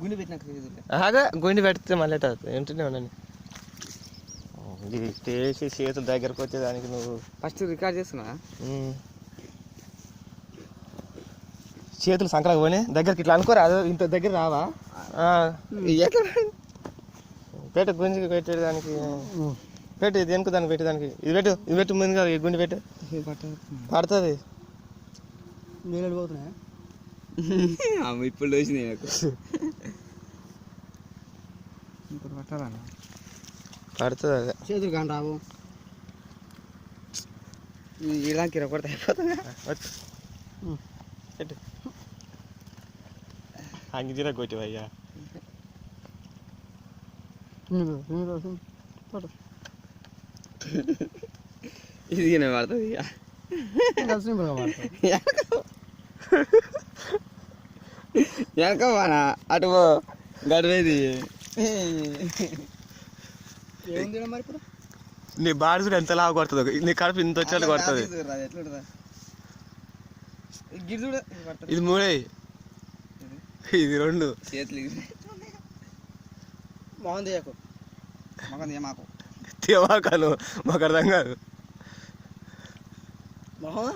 గుండె పెట్టినాక అదే గుండె పెడితే మళ్ళీ ఏంటనే ఉన్నాను చేసి చేతుల దగ్గరకు వచ్చేదానికి నువ్వు ఫస్ట్ రికార్డ్ చేస్తున్నా. చేతులు సంక్రాంతి పోయినాయి దగ్గరికి ఇట్లా అనుకోరా అదే ఇంత దగ్గర రావా పెట్ట గుంజి పెట్టేదానికి పెట్టు ఇది వెనుక దానికి పెట్టేదానికి ఇది పెట్టు ముందుగా గుండె పెట్టు పడుతుంది. నీళ్ళు పోతున్నాయా ఇప్పుడు వచ్చినాయి నాకు ఇప్పుడు పట్టాలా పడుతుంది అదే చేతులు కానీ రావు ఇలా కిర కొడితే అయిపోతుందా పెట్టు అంగి జీరా కొట్టివయ్యా ఇది పడుతుంది వెనకమానా అటు గడివేది మరి ఇప్పుడు నీ బాడీ కూడా ఎంత లాగా కొడుతుంది నీ కడుపు ఇంత వచ్చేట్టు కొడుతుంది. ఇది మూడే ఇది రెండు చేతులు మొహం తీయకు మొహం తీయమాకు తీయమాకాను మాకు అర్థం కాదు. మొహం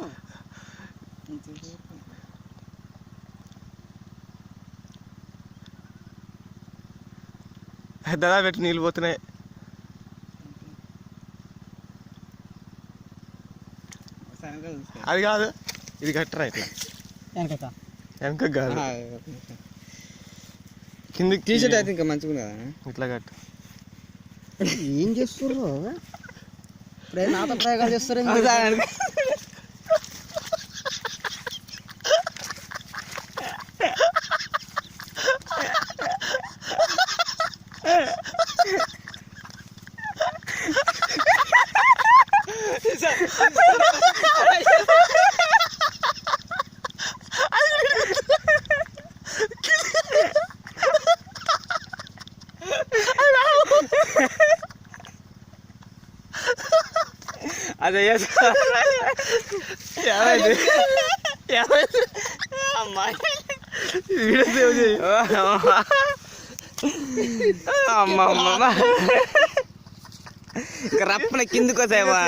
దదా పెట్టి నీళ్ళు పోతున్నాయి. అది కాదు ఇది కట్టరా ఇట్లా వెనక కాదు కిందికి టీషర్ట్ అయితే ఇంకా మంచిగా ఉంది కదా ఇట్లా కట్టు. ఏం చేస్తుర్రు నాతో ప్రయోగాలు చేస్తారు. అదే అమ్మ ఇంకా రప్పన కిందకి వచ్చాయమ్మా.